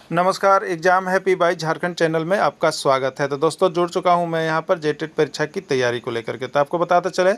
नमस्कार, exam happy by Jharkhand channel में आपका स्वागत है। तो दोस्तों जुड़ चुका हूं मैं यहां पर जेटेट परीक्षा की तैयारी को लेकर के। तो आपको बताते चले,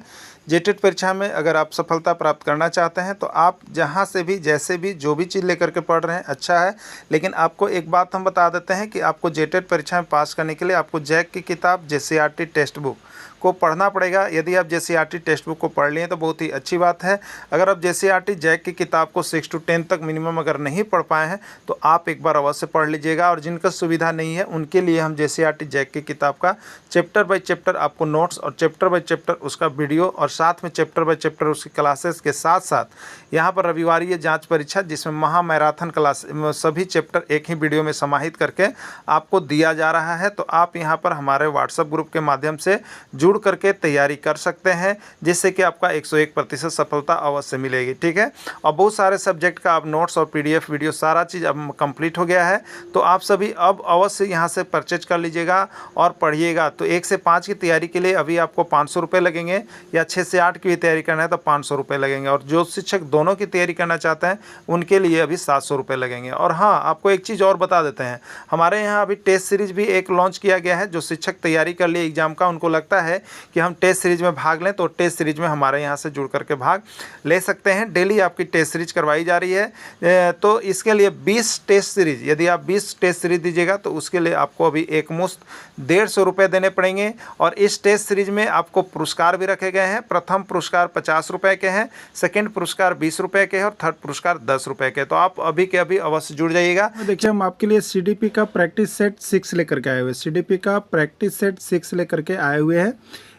जेटेट परीक्षा में अगर आप सफलता प्राप्त करना चाहते हैं तो आप जहां से भी, जैसे भी, जो भी चीज़ लेकर के पढ़ रहे हैं अच्छा है। लेकिन आपको एक बात हम बता देते हैं कि आपको जेटेट परीक्षा में पास करने के लिए आपको जैक की किताब, जेसीईआरटी टेक्स्ट बुक को पढ़ना पड़ेगा। यदि आप जेसीईआरटी टेक्स्ट बुक को पढ़ लिए तो बहुत ही अच्छी बात है। अगर आप जेसीईआरटी जैक की किताब को 6 to 10 तक मिनिमम अगर नहीं पढ़ पाए हैं तो आप एक बार अवश्य पढ़ लीजिएगा। और जिनका सुविधा नहीं है उनके लिए हम जेसीईआरटी जैक की किताब का चैप्टर बाय चैप्टर आपको नोट्स और चैप्टर बाय चैप्टर उसका वीडियो और साथ में चैप्टर बाय चैप्टर उसकी क्लासेस के साथ साथ यहाँ पर रविवारीय जांच परीक्षा जिसमें महा मैराथन क्लास सभी चैप्टर एक ही वीडियो में समाहित करके आपको दिया जा रहा है। तो आप यहाँ पर हमारे व्हाट्सएप ग्रुप के माध्यम से जुड़ करके तैयारी कर सकते हैं, जिससे कि आपका 101% सफलता अवश्य मिलेगी। ठीक है, और बहुत सारे सब्जेक्ट का अब नोट्स और पीडीएफ वीडियो सारा चीज़ अब कंप्लीट हो गया है। तो आप सभी अब अवश्य यहाँ से परचेज कर लीजिएगा और पढ़िएगा। तो 1 से 5 की तैयारी के लिए अभी आपको 500 रुपये लगेंगे, या 6 से 8 की भी तैयारी करना है तो 500 रुपये लगेंगे, और जो शिक्षक दोनों की तैयारी करना चाहते हैं उनके लिए अभी 700 रुपये लगेंगे। और हाँ, आपको एक चीज़ और बता देते हैं, हमारे यहाँ अभी टेस्ट सीरीज भी एक लॉन्च किया गया है। जो शिक्षक तैयारी कर लिए एग्जाम का, उनको लगता है कि हम टेस्ट सीरीज में भाग लें, तो टेस्ट सीरीज में हमारे यहाँ से जुड़ करके भाग ले सकते हैं। डेली आपकी टेस्ट सीरीज करवाई जा रही है। तो इसके लिए 20 टेस्ट सीरीज, यदि आप 20 टेस्ट सीरीज दीजिएगा तो उसके लिए आपको अभी एक मुश्त 150 रुपये देने पड़ेंगे। और इस टेस्ट सीरीज में आपको पुरस्कार भी रखे गए हैं। प्रथम पुरस्कार 50 रुपये के हैं, सेकेंड पुरस्कार 20 रुपये के हैं और थर्ड पुरस्कार 10 रुपये के। तो आप अभी के अभी अवश्य जुड़ जाइएगा। देखिए, हम आपके लिए सीडीपी का प्रैक्टिस सेट 6 लेकर के आए हुए हैं। सीडीपी का प्रैक्टिस सेट 6 लेकर के आए हुए हैं।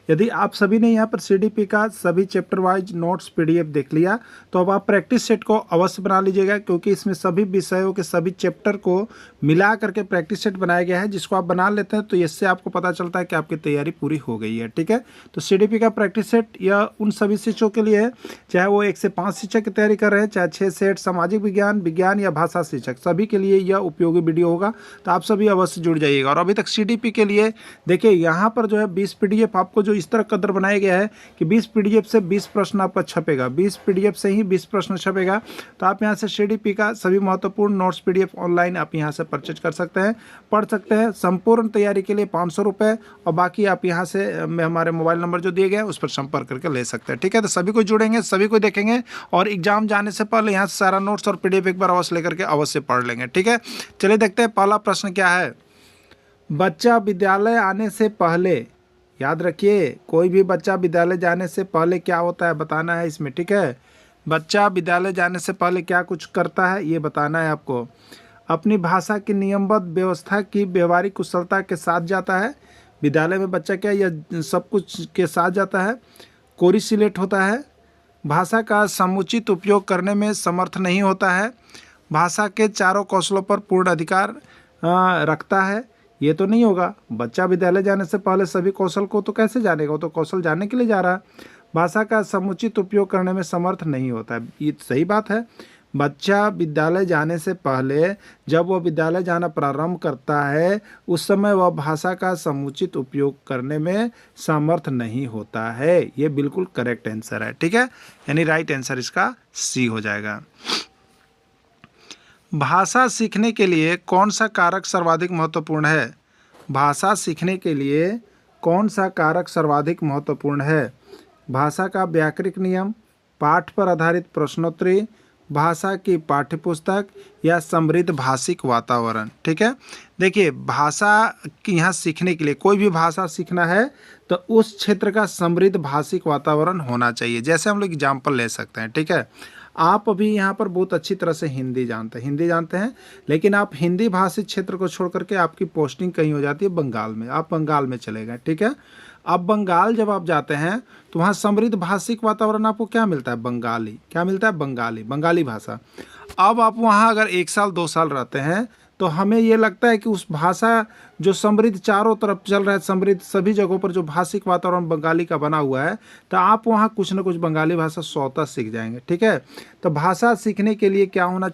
यदि आप सभी ने यहाँ पर सीडीपी का सभी चैप्टर वाइज नोट्स पीडीएफ देख लिया तो अब आप प्रैक्टिस सेट को अवश्य बना लीजिएगा, क्योंकि इसमें सभी विषयों के सभी चैप्टर को मिला करके प्रैक्टिस सेट बनाया गया है, जिसको आप बना लेते हैं तो इससे आपको पता चलता है कि आपकी तैयारी पूरी हो गई है। ठीक है, तो सीडीपी का प्रैक्टिस सेट यह उन सभी शिक्षकों के लिए है, चाहे वो 1 से 5 शिक्षक की तैयारी कर रहे हैं, चाहे 6 से 8 सामाजिक विज्ञान, विज्ञान या भाषा शिक्षक, सभी के लिए यह उपयोगी वीडियो होगा। तो आप सभी अवश्य जुड़ जाइएगा। और अभी तक सीडीपी के लिए देखिए, यहाँ पर जो है 20 पीडीएफ आपको जो इस तरह कदर बनाया गया है कि 20 पीडीएफ से 20 प्रश्न आपका छपेगा, 20 पीडीएफ से ही 20 प्रश्न छपेगा। तो आप यहाँ से सीडीपी का सभी महत्वपूर्ण नोट्स पीडीएफ ऑनलाइन आप यहाँ से परचेज कर सकते हैं, पढ़ सकते हैं। संपूर्ण तैयारी के लिए 500 रुपये, और बाकी आप यहाँ से हमारे मोबाइल नंबर जो दिए गए हैं उस पर संपर्क करके ले सकते हैं। ठीक है, तो सभी को जुड़ेंगे, सभी को देखेंगे, और एग्जाम जाने से पहले यहाँ से सारा नोट्स और पीडीएफ एक बार अवश्य लेकर के अवश्य पढ़ लेंगे। ठीक है, चलिए देखते हैं पहला प्रश्न क्या है। बच्चा विद्यालय आने से पहले, याद रखिए, कोई भी बच्चा विद्यालय जाने से पहले क्या होता है बताना है इसमें। ठीक है, बच्चा विद्यालय जाने से पहले क्या कुछ करता है ये बताना है आपको। अपनी भाषा की नियमबद्ध व्यवस्था की व्यवहारिक कुशलता के साथ जाता है। विद्यालय में बच्चा क्या, यह सब कुछ के साथ जाता है। कोरी सिलेट होता है। भाषा का समुचित उपयोग करने में समर्थ नहीं होता है। भाषा के चारों कौशलों पर पूर्ण अधिकार रखता है। ये तो नहीं होगा। बच्चा विद्यालय जाने से पहले सभी कौशल को तो कैसे जानेगा, वो तो कौशल जानने के लिए जा रहा है। भाषा का समुचित उपयोग करने में समर्थ नहीं होता है, ये सही बात है। बच्चा विद्यालय जाने से पहले, जब वह विद्यालय जाना प्रारंभ करता है, उस समय वह भाषा का समुचित उपयोग करने में समर्थ नहीं होता है। ये बिल्कुल करेक्ट आंसर है। ठीक है, यानी राइट आंसर इसका सी हो जाएगा। भाषा सीखने के लिए कौन सा कारक सर्वाधिक महत्वपूर्ण है? भाषा सीखने के लिए कौन सा कारक सर्वाधिक महत्वपूर्ण है? भाषा का व्याकरणिक नियम, पाठ पर आधारित प्रश्नोत्तरी, भाषा की पाठ्यपुस्तक, या समृद्ध भाषिक वातावरण। ठीक है, देखिए, भाषा की यहाँ सीखने के लिए, कोई भी भाषा सीखना है तो उस क्षेत्र का समृद्ध भाषिक वातावरण होना चाहिए। जैसे हम लोग एग्जाम्पल ले सकते हैं। ठीक है, आप अभी यहाँ पर बहुत अच्छी तरह से हिंदी जानते हैं, लेकिन आप हिंदी भाषी क्षेत्र को छोड़ करके आपकी पोस्टिंग कहीं हो जाती है बंगाल में, आप बंगाल में चले गए। ठीक है, अब बंगाल जब आप जाते हैं तो वहाँ समृद्ध भाषिक वातावरण आपको क्या मिलता है? बंगाली। क्या मिलता है? बंगाली भाषा। अब आप वहाँ अगर 1 साल 2 साल रहते हैं तो हमें ये लगता है कि उस भाषा जो समृद्ध चारों तरफ चल रहा है, समृद्ध सभी जगहों पर जो भाषिक वातावरण बंगाली का बना हुआ है, तो आप वहाँ कुछ ना कुछ बंगाली भाषा स्वतः सीख जाएंगे। ठीक है, तो भाषा सीखने के लिए क्या होना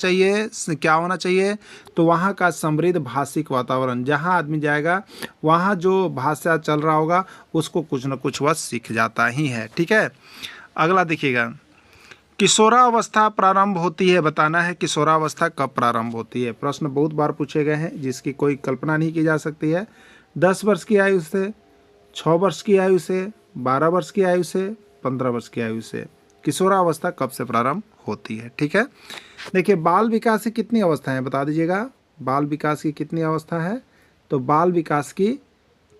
चाहिए? तो वहाँ का समृद्ध भाषिक वातावरण, जहाँ आदमी जाएगा वहाँ जो भाषा चल रहा होगा उसको कुछ ना कुछ वह सीख जाता ही है। ठीक है, अगला देखिएगा। किशोरावस्था प्रारंभ होती है, बताना है किशोरावस्था कब प्रारंभ होती है। प्रश्न बहुत बार पूछे गए हैं जिसकी कोई कल्पना नहीं की जा सकती है। 10 वर्ष की आयु से, 6 वर्ष की आयु से, 12 वर्ष की आयु से, 15 वर्ष की आयु से किशोरावस्था कब से प्रारंभ होती है। ठीक है, देखिए बाल विकास की कितनी अवस्थाएं हैं बता दीजिएगा। बाल विकास की कितनी अवस्था है, तो बाल विकास की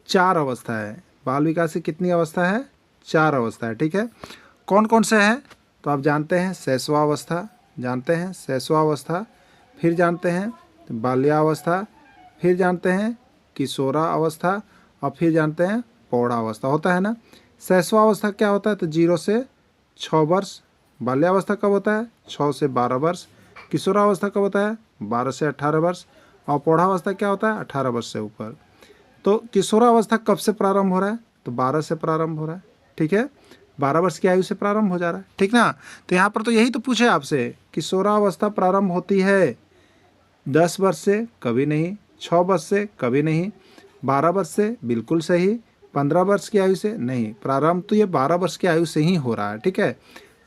4 अवस्था है। बाल विकास की कितनी अवस्था है, 4 अवस्था है। ठीक है, कौन कौन से हैं, तो आप जानते हैं शैशवावस्था, जानते हैं शैशवावस्था, फिर जानते हैं बाल्यावस्था, फिर जानते हैं किशोरावस्था और फिर जानते हैं प्रौढ़ावस्था। होता है ना। शैशवावस्था क्या होता है, तो 0 से 6 वर्ष। बाल्यावस्था कब होता है, 6 से 12 वर्ष। किशोरावस्था कब होता है, 12 से 18 वर्ष। और प्रौढ़ावस्था क्या होता है, 18 वर्ष से ऊपर। तो किशोरावस्था कब से प्रारंभ हो रहा है, तो 12 से प्रारंभ हो रहा है। ठीक है, 12 वर्ष की आयु से प्रारंभ हो जा रहा है। ठीक ना। तो यहाँ पर तो यही तो पूछे आपसे, किशोरावस्था प्रारंभ होती है 10 वर्ष से, कभी नहीं। 6 वर्ष से, कभी नहीं। 12 वर्ष से, बिल्कुल सही। 15 वर्ष की आयु से, नहीं। प्रारंभ तो ये 12 वर्ष की आयु से ही हो रहा है। ठीक है,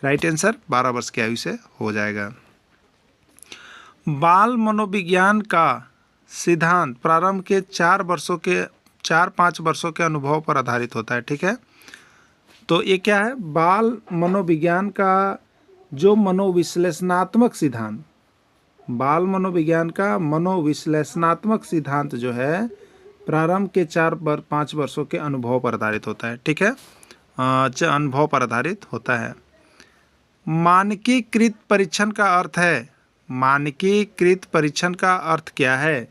राइट आंसर 12 वर्ष की आयु से हो जाएगा। बाल मनोविज्ञान का सिद्धांत प्रारंभ के 4-5 वर्षों के अनुभव पर आधारित होता है। ठीक है, तो ये क्या है, बाल मनोविज्ञान का जो मनोविश्लेषणात्मक सिद्धांत, बाल मनोविज्ञान का मनोविश्लेषणात्मक सिद्धांत जो है प्रारंभ के 4-5 वर्षों के अनुभव पर आधारित होता है। ठीक है, अनुभव पर आधारित होता है। मानकीकृत परीक्षण का अर्थ है, मानकीकृत परीक्षण का अर्थ क्या है,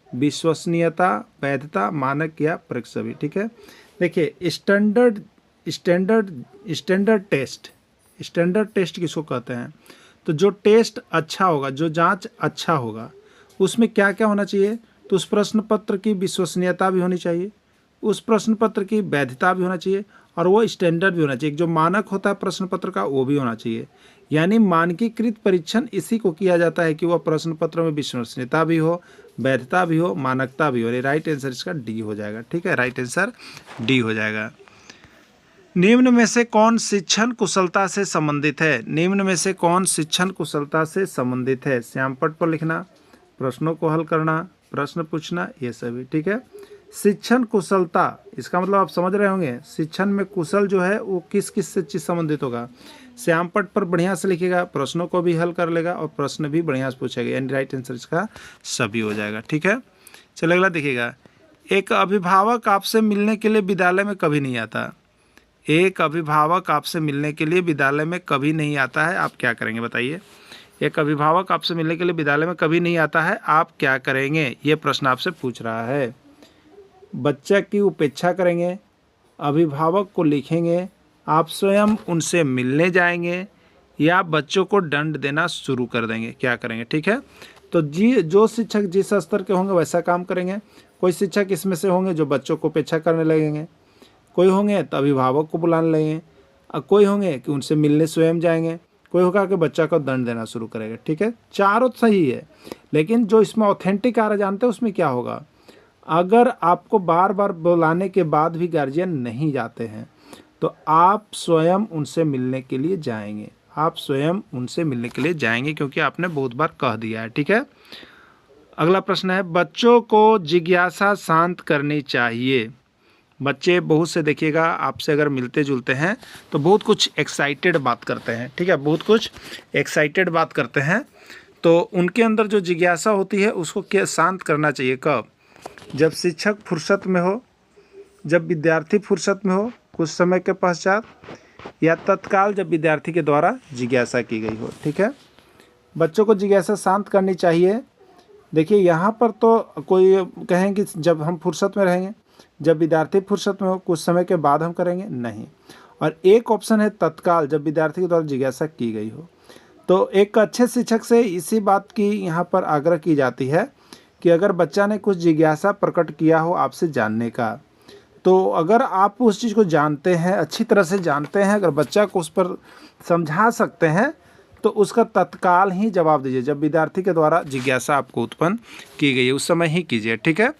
विश्वसनीयता, वैधता, मानक या प्रक्षेपी। ठीक है, देखिए स्टैंडर्ड टेस्ट किसको कहते हैं, तो जो टेस्ट अच्छा होगा, जो जांच अच्छा होगा, उसमें क्या क्या होना चाहिए, तो उस प्रश्न पत्र की विश्वसनीयता भी होनी चाहिए, उस प्रश्न पत्र की वैधता भी होना चाहिए और वो स्टैंडर्ड भी होना चाहिए। जो मानक होता है प्रश्न पत्र का वो भी होना चाहिए। यानी मानकीकृत परीक्षण इसी को किया जाता है कि वह प्रश्न पत्र में विश्वसनीयता भी हो, वैधता भी हो, मानकता भी हो। राइट आंसर इसका डी हो जाएगा। ठीक है, राइट आंसर डी हो जाएगा। निम्न में से कौन शिक्षण कुशलता से संबंधित है, निम्न में से कौन शिक्षण कुशलता से संबंधित है। श्यामपट्ट पर लिखना, प्रश्नों को हल करना, प्रश्न पूछना, ये सभी। ठीक है, शिक्षण कुशलता इसका मतलब आप समझ रहे होंगे, शिक्षण में कुशल जो है वो किस किस से चीज संबंधित होगा। श्यामपट्ट पर बढ़िया से लिखेगा, प्रश्नों को भी हल कर लेगा और प्रश्न भी बढ़िया से पूछेगा, यानी राइट आंसर इसका सभी हो जाएगा। ठीक है, चलिए अगला देखिएगा। एक अभिभावक आपसे मिलने के लिए विद्यालय में कभी नहीं आता, एक अभिभावक आपसे मिलने के लिए विद्यालय में कभी नहीं आता है, आप क्या करेंगे बताइए। एक अभिभावक आपसे मिलने के लिए विद्यालय में कभी नहीं आता है, आप क्या करेंगे, ये प्रश्न आपसे पूछ रहा है। बच्चा की उपेक्षा करेंगे, अभिभावक को लिखेंगे, आप स्वयं उनसे मिलने जाएंगे या बच्चों को दंड देना शुरू कर देंगे, क्या करेंगे। ठीक है, तो जो शिक्षक जिस स्तर के होंगे वैसा काम करेंगे। कोई शिक्षक इसमें से होंगे जो बच्चों को उपेक्षा करने लगेंगे, कोई होंगे तो अभिभावक को बुलाने लगेंगे, और कोई होंगे कि उनसे मिलने स्वयं जाएंगे, कोई होगा कि बच्चा को दंड देना शुरू करेगा। ठीक है, चारों सही है, लेकिन जो इसमें ऑथेंटिक आ रहा जानते हैं उसमें क्या होगा। अगर आपको बार बार बुलाने के बाद भी गार्जियन नहीं जाते हैं तो आप स्वयं उनसे मिलने के लिए जाएंगे, आप स्वयं उनसे मिलने के लिए जाएंगे क्योंकि आपने बहुत बार कह दिया है। ठीक है, अगला प्रश्न है, बच्चों को जिज्ञासा शांत करनी चाहिए। बच्चे बहुत से देखिएगा आपसे अगर मिलते जुलते हैं तो बहुत कुछ एक्साइटेड बात करते हैं। ठीक है, बहुत कुछ एक्साइटेड बात करते हैं, तो उनके अंदर जो जिज्ञासा होती है उसको क्या शांत करना चाहिए। कब, जब शिक्षक फुर्सत में हो, जब विद्यार्थी फुर्सत में हो, कुछ समय के पश्चात, या तत्काल जब विद्यार्थी के द्वारा जिज्ञासा की गई हो। ठीक है, बच्चों को जिज्ञासा शांत करनी चाहिए। देखिए यहाँ पर तो कोई कहेंगे जब हम फुर्सत में रहेंगे, जब विद्यार्थी फुर्सत में हो, कुछ समय के बाद हम करेंगे, नहीं। और एक ऑप्शन है तत्काल, जब विद्यार्थी के द्वारा जिज्ञासा की गई हो। तो एक अच्छे शिक्षक से इसी बात की यहाँ पर आग्रह की जाती है कि अगर बच्चा ने कुछ जिज्ञासा प्रकट किया हो आपसे जानने का, तो अगर आप उस चीज़ को जानते हैं, अच्छी तरह से जानते हैं, अगर बच्चा को उस पर समझा सकते हैं तो उसका तत्काल ही जवाब दीजिए। जब विद्यार्थी के द्वारा जिज्ञासा आपको उत्पन्न की गई है उस समय ही कीजिए। ठीक है,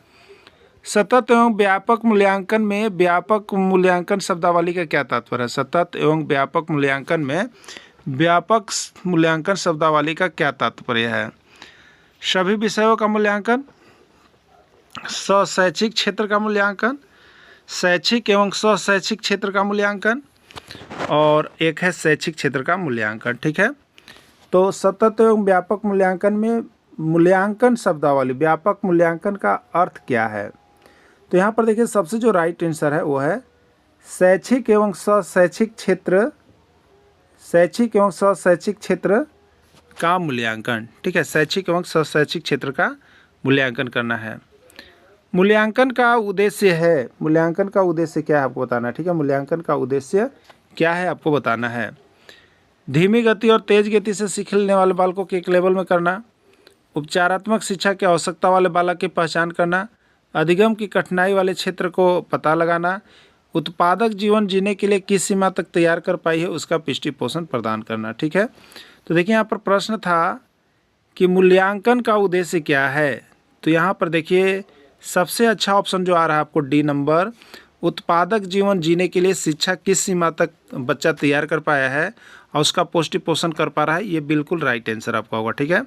सतत एवं व्यापक मूल्यांकन में व्यापक मूल्यांकन शब्दावली का क्या तात्पर्य है। सतत एवं व्यापक मूल्यांकन में व्यापक मूल्यांकन शब्दावली का क्या तात्पर्य है? सभी विषयों का मूल्यांकन, शैक्षिक क्षेत्र का मूल्यांकन, शैक्षिक एवं शैक्षिक क्षेत्र का मूल्यांकन, और एक है शैक्षिक क्षेत्र का मूल्यांकन। ठीक है, तो सतत एवं व्यापक मूल्यांकन में मूल्यांकन शब्दावली, व्यापक मूल्यांकन का अर्थ क्या है? तो यहाँ पर देखिए सबसे जो राइट आंसर है वो है शैक्षिक एवं शैक्षिक क्षेत्र, शैक्षिक एवं शैक्षिक क्षेत्र का मूल्यांकन। ठीक है, शैक्षिक एवं शैक्षिक क्षेत्र का मूल्यांकन करना है। मूल्यांकन का उद्देश्य है, मूल्यांकन का उद्देश्य क्या है आपको बताना है। ठीक है, मूल्यांकन का उद्देश्य क्या है आपको बताना है। धीमी गति और तेज गति से सीखने वाले बालकों को एक लेवल में करना, उपचारात्मक शिक्षा की आवश्यकता वाले बालक की पहचान करना, अधिगम की कठिनाई वाले क्षेत्र को पता लगाना, उत्पादक जीवन जीने के लिए किस सीमा तक तैयार कर पाई है उसका पुष्टि पोषण प्रदान करना। ठीक है, तो देखिए यहाँ पर प्रश्न था कि मूल्यांकन का उद्देश्य क्या है। तो यहाँ पर देखिए सबसे अच्छा ऑप्शन जो आ रहा है आपको डी नंबर, उत्पादक जीवन जीने के लिए शिक्षा किस सीमा तक बच्चा तैयार कर पाया है और उसका पौष्टिक पोषण कर पा रहा है, ये बिल्कुल राइट आंसर आपका होगा। ठीक है,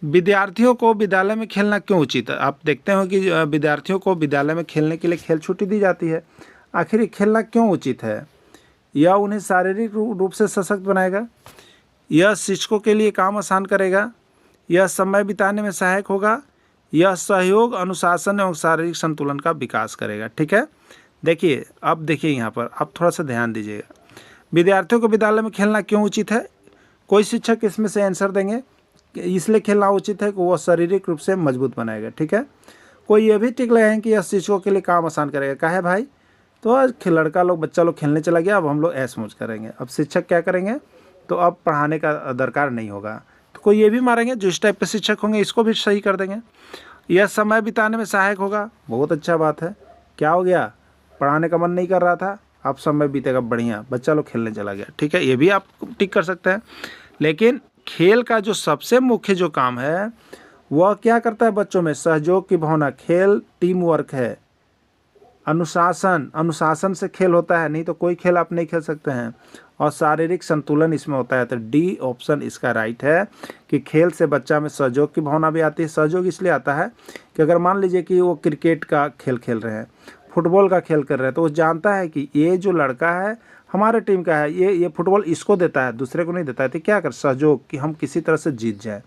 विद्यार्थियों को विद्यालय में खेलना क्यों उचित है? आप देखते हो कि विद्यार्थियों को विद्यालय में खेलने के लिए खेल छुट्टी दी जाती है। आखिर ये खेलना क्यों उचित है? यह उन्हें शारीरिक रूप से सशक्त बनाएगा, यह शिक्षकों के लिए काम आसान करेगा, यह समय बिताने में सहायक होगा, यह सहयोग, अनुशासन एवं शारीरिक संतुलन का विकास करेगा। ठीक है, देखिए अब देखिए यहाँ पर आप थोड़ा सा ध्यान दीजिएगा। विद्यार्थियों को विद्यालय में खेलना क्यों उचित है? कोई शिक्षक इसमें से आंसर देंगे इसलिए खेलना उचित है कि वह शारीरिक रूप से मजबूत बनाएगा। ठीक है, कोई ये भी टिक लगाएंगे कि यह शिक्षकों के लिए काम आसान करेगा। कहा है भाई, तो आज लड़का लोग बच्चा लोग खेलने चला गया, अब हम लोग ऐश मौज करेंगे, अब शिक्षक क्या करेंगे, तो अब पढ़ाने का दरकार नहीं होगा। तो कोई ये भी मारेंगे जो इस टाइप के शिक्षक होंगे इसको भी सही कर देंगे। यह समय बिताने में सहायक होगा, बहुत अच्छा बात है। क्या हो गया, पढ़ाने का मन नहीं कर रहा था, अब समय बीतेगा बढ़िया, बच्चा लोग खेलने चला गया। ठीक है, ये भी आप टिक कर सकते हैं। लेकिन खेल का जो सबसे मुख्य जो काम है वह क्या करता है बच्चों में? सहयोग की भावना, खेल टीम वर्क है, अनुशासन, अनुशासन से खेल होता है, नहीं तो कोई खेल आप नहीं खेल सकते हैं, और शारीरिक संतुलन इसमें होता है। तो डी ऑप्शन इसका राइट है कि खेल से बच्चा में सहयोग की भावना भी आती है। सहयोग इसलिए आता है कि अगर मान लीजिए कि वो क्रिकेट का खेल खेल रहे हैं, फुटबॉल का खेल कर रहे हैं, तो वो जानता है कि ये जो लड़का है हमारे टीम का है, ये फुटबॉल इसको देता है, दूसरे को नहीं देता है, तो क्या कर सहयोग कि हम किसी तरह से जीत जाए।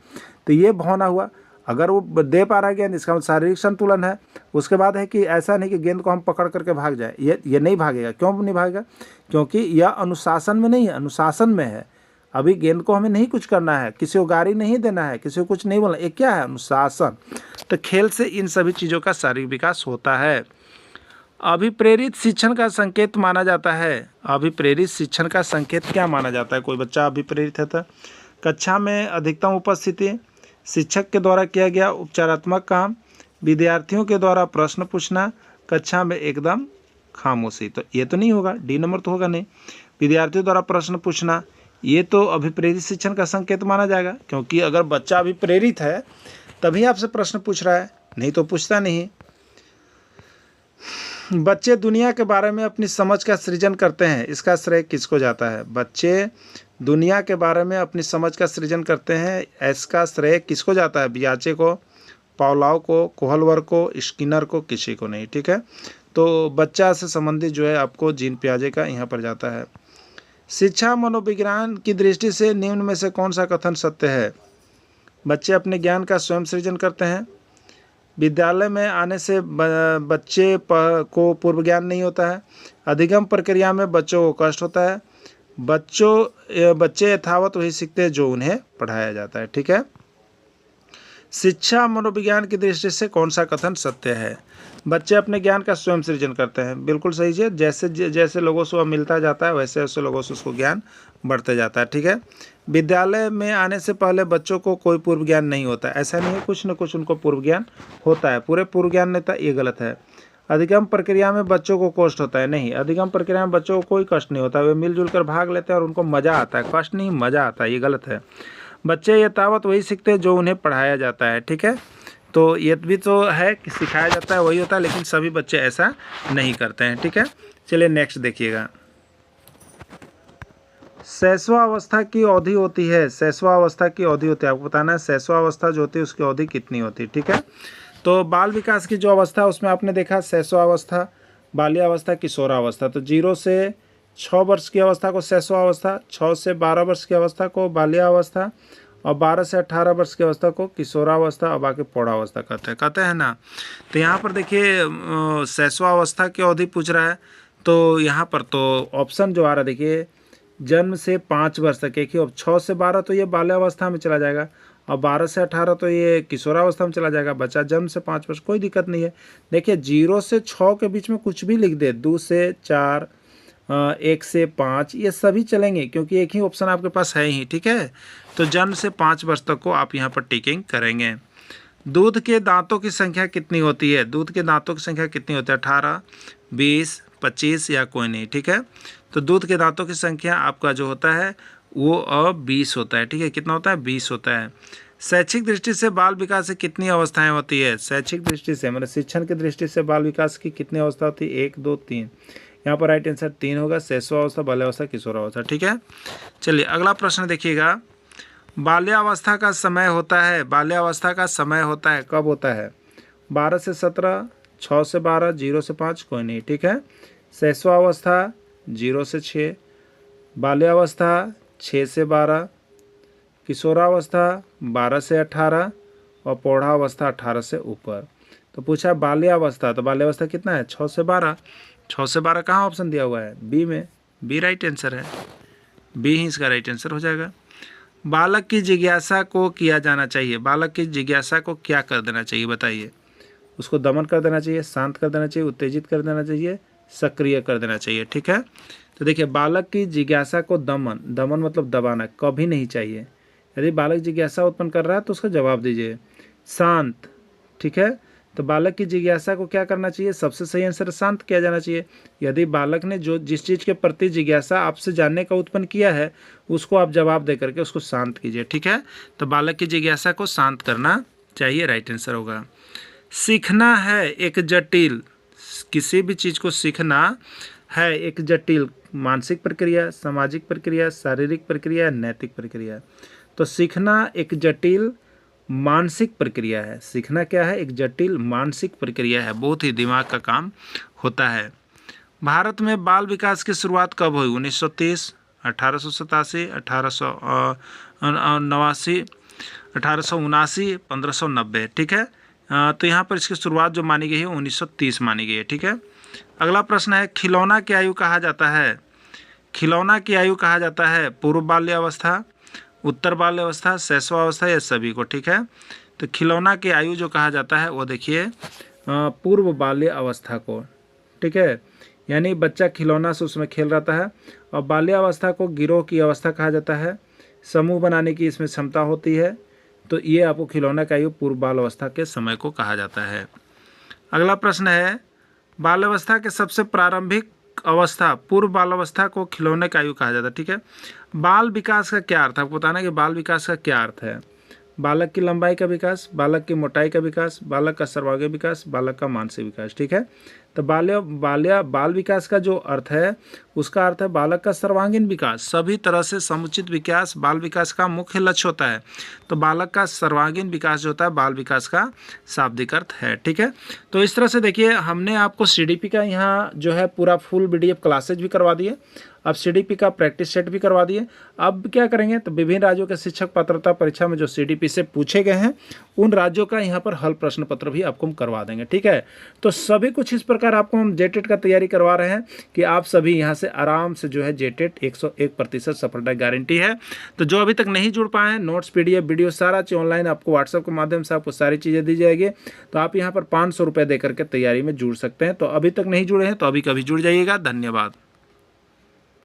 तो ये भावना हुआ। अगर वो दे पा रहा है गेंद, इसका शारीरिक संतुलन है। उसके बाद है कि ऐसा नहीं कि गेंद को हम पकड़ करके भाग जाए, ये नहीं भागेगा। क्यों नहीं भागेगा? क्योंकि यह अनुशासन में नहीं है, अनुशासन में है। अभी गेंद को हमें नहीं कुछ करना है, किसी को गाड़ी नहीं देना है, किसी को कुछ नहीं बोलना, ये क्या है? अनुशासन। तो खेल से इन सभी चीज़ों का शारीरिक विकास होता है। अभिप्रेरित शिक्षण का संकेत माना जाता है। अभिप्रेरित शिक्षण का संकेत क्या माना जाता है? कोई बच्चा अभिप्रेरित है तो कक्षा में अधिकतम उपस्थिति, शिक्षक के द्वारा किया गया उपचारात्मक काम, विद्यार्थियों के द्वारा प्रश्न पूछना, कक्षा में एकदम खामोशी। तो ये तो नहीं होगा, डी नंबर तो होगा नहीं। विद्यार्थियों द्वारा प्रश्न पूछना, ये तो अभिप्रेरित शिक्षण का संकेत माना जाएगा, क्योंकि अगर बच्चा अभिप्रेरित है तभी आपसे प्रश्न पूछ रहा है, नहीं तो पूछता नहीं। बच्चे दुनिया के बारे में अपनी समझ का सृजन करते हैं, इसका श्रेय किसको जाता है? बच्चे दुनिया के बारे में अपनी समझ का सृजन करते हैं, इसका श्रेय किसको जाता है? बियाचे को, पावलोव को, कोहलवर को, स्किनर को, किसी को नहीं। ठीक है, तो बच्चा से संबंधित जो है आपको जीन पियाजे का यहाँ पर जाता है। शिक्षा मनोविज्ञान की दृष्टि से निम्न में से कौन सा कथन सत्य है? बच्चे अपने ज्ञान का स्वयं सृजन करते हैं, विद्यालय में आने से बच्चे को पूर्व ज्ञान नहीं होता है, अधिगम प्रक्रिया में बच्चों को कष्ट होता है, बच्चे यथावत वही सीखते हैं जो उन्हें पढ़ाया जाता है। ठीक है, शिक्षा मनोविज्ञान की दृष्टि से कौन सा कथन सत्य है? बच्चे अपने ज्ञान का स्वयं सृजन करते हैं, बिल्कुल सही है। जैसे जैसे लोगों से वह मिलता जाता है वैसे वैसे लोगों से उसको ज्ञान बढ़ते जाता है। ठीक है, विद्यालय में आने से पहले बच्चों को कोई पूर्व ज्ञान नहीं होता, ऐसा नहीं है, कुछ न कुछ उनको पूर्व ज्ञान होता है, पूरे पूर्व ज्ञान नहीं होता, ये गलत है। अधिगम प्रक्रिया में बच्चों को कष्ट होता है, नहीं, अधिगम प्रक्रिया में बच्चों को कोई कष्ट नहीं होता, वे मिलजुल कर भाग लेते हैं और उनको मज़ा आता है, कष्ट नहीं मज़ा आता है, ये गलत है। बच्चे यथावत वही सीखते हैं जो उन्हें पढ़ाया जाता है। ठीक है, तो ये भी तो है कि सिखाया जाता है वही होता है, लेकिन सभी बच्चे ऐसा नहीं करते हैं। ठीक है, चलिए नेक्स्ट देखिएगा। शैशवावस्था की अवधि होती है, शैशवावस्था की अवधि होती है, आपको बताना है शैशवावस्था जो होती है उसकी अवधि कितनी होती है। ठीक है, तो बाल विकास की जो अवस्था है उसमें आपने देखा शैशवावस्था, बाल्यावस्था, किशोरावस्था। तो 0 से 6 वर्ष की अवस्था को शैशवावस्था, 6 से 12 वर्ष की अवस्था को बाल्यावस्था और 12 से 18 वर्ष की अवस्था को किशोरावस्था और बाकी प्रौढ़ावस्था कहते हैं ना। तो यहाँ पर देखिए शैशवावस्था की अवधि पूछ रहा है, तो यहाँ पर तो ऑप्शन जो आ रहा है देखिए जन्म से 5 वर्ष तक एक ही, अब 6 से 12 तो ये बाल्यावस्था में चला जाएगा और 12 से 18 तो ये किशोरावस्था में चला जाएगा। बच्चा जन्म से 5 वर्ष, कोई दिक्कत नहीं है। देखिए 0 से 6 के बीच में कुछ भी लिख दे, 2 से 4, 1 से 5, ये सभी चलेंगे क्योंकि एक ही ऑप्शन आपके पास है ही। ठीक है, तो जन्म से 5 वर्ष तक को आप यहाँ पर टिकिंग करेंगे। दूध के दांतों की संख्या कितनी होती है? दूध के दांतों की संख्या कितनी होती है? 18, 20, 25 या कोई नहीं। ठीक है, तो दूध के दांतों की संख्या आपका जो होता है वो अब 20 होता है। ठीक है, कितना होता है? 20 होता है। शैक्षिक दृष्टि से बाल विकास से कितनी अवस्थाएं होती है? शैक्षिक दृष्टि से मतलब शिक्षण की दृष्टि से बाल विकास की कितनी अवस्था होती है? 1, 2, 3। यहाँ पर राइट आंसर 3 होगा, शैशवावस्था, बाल्यावस्था, किशोरावस्था। ठीक है, चलिए अगला प्रश्न देखिएगा। बाल्यावस्था का समय होता है, बाल्यावस्था का समय होता है, कब होता है? 12 से 17, 6 से 12, 0 से 5, कोई नहीं। ठीक है, शैशवावस्था 0 से 6, बाल्यावस्था 6 से 12, किशोरावस्था 12 से 18 और प्रौढ़ावस्था 18 से ऊपर। तो पूछा बाल्यावस्था, तो बाल्यावस्था कितना है? 6 से 12। 6 से 12 कहाँ ऑप्शन दिया हुआ है? बी में, बी राइट आंसर है, बी ही इसका राइट आंसर हो जाएगा। बालक की जिज्ञासा को किया जाना चाहिए, बालक की जिज्ञासा को क्या कर देना चाहिए बताइए? उसको दमन कर देना चाहिए, शांत कर देना चाहिए, उत्तेजित कर देना चाहिए, सक्रिय कर देना चाहिए। ठीक है, तो देखिए बालक की जिज्ञासा को दमन, दमन मतलब दबाना, कभी नहीं चाहिए। यदि बालक जिज्ञासा उत्पन्न कर रहा है तो उसका जवाब दीजिए। शांत, ठीक है, तो बालक की जिज्ञासा को क्या करना चाहिए? सबसे सही आंसर शांत किया जाना चाहिए। यदि बालक ने जो जिस चीज़ के प्रति जिज्ञासा आपसे जानने का उत्पन्न किया है उसको आप जवाब दे करके उसको शांत कीजिए। ठीक है, तो बालक की जिज्ञासा को शांत करना चाहिए, राइट आंसर होगा। सीखना है एक जटिल, किसी भी चीज़ को सीखना है एक जटिल मानसिक प्रक्रिया, सामाजिक प्रक्रिया, शारीरिक प्रक्रिया, नैतिक प्रक्रिया। तो सीखना एक जटिल मानसिक प्रक्रिया है। सीखना क्या है? एक जटिल मानसिक प्रक्रिया है, बहुत ही दिमाग का काम होता है। भारत में बाल विकास की शुरुआत कब हुई? 1930, 1887, 1889, 1879, 1590। ठीक है, तो यहाँ पर इसकी शुरुआत जो मानी गई है 1930 मानी गई है। ठीक है, अगला प्रश्न है खिलौना की आयु कहा जाता है? खिलौना की आयु कहा जाता है पूर्व बाल्यावस्था, उत्तर बाल्यावस्था, शैशवावस्था या सभी को। ठीक है, तो खिलौना की आयु जो कहा जाता है वो देखिए पूर्व बाल्य अवस्था को। ठीक है, यानी बच्चा खिलौना से उसमें खेल रहता है। और बाल्यावस्था को गिरोह की अवस्था कहा जाता है, समूह बनाने की इसमें क्षमता होती है। तो ये आपको खिलौना की आयु पूर्व बाल अवस्था के समय को कहा जाता है। अगला प्रश्न है बाल्यावस्था के सबसे प्रारंभिक अवस्था पूर्व बाल अवस्था को खिलौने का आयु कहा जाता है। ठीक है, बाल विकास का क्या अर्थ है? आपको बताना है कि बाल विकास का क्या अर्थ है। बालक की लंबाई का विकास, बालक की मोटाई का विकास, बालक का सर्वांगीण विकास, बालक का मानसिक विकास। ठीक है, तो बाल विकास का जो अर्थ है उसका अर्थ है बालक का सर्वांगीण विकास, सभी तरह से समुचित विकास बाल विकास का मुख्य लक्ष्य होता है। तो बालक का सर्वांगीण विकास जो होता है बाल विकास का शाब्दिक अर्थ है। ठीक है, तो इस तरह से देखिए हमने आपको सीडीपी का यहाँ जो है पूरा फुल पीडीएफ क्लासेज भी करवा दिए, अब सीडीपी का प्रैक्टिस सेट भी करवा दिए। अब क्या करेंगे तो विभिन्न राज्यों के शिक्षक पात्रता परीक्षा में जो सीडीपी से पूछे गए हैं उन राज्यों का यहाँ पर हल प्रश्न पत्र भी आपको हम करवा देंगे। ठीक है, तो सभी कुछ इस प्रकार आपको हम जेटेट का तैयारी करवा रहे हैं कि आप सभी यहाँ से आराम से जो है जेटेट 101% सफलता गारंटी है। तो जो अभी तक नहीं जुड़ पाए हैं नोट्स पीडीएफ वीडियो सारा चीज़ ऑनलाइन आपको व्हाट्सएप के माध्यम से आपको सारी चीज़ें दी जाएगी। तो आप यहाँ पर 500 रुपये दे करके तैयारी में जुड़ सकते हैं। तो अभी तक नहीं जुड़े हैं तो अभी कभी जुड़ जाइएगा। धन्यवाद।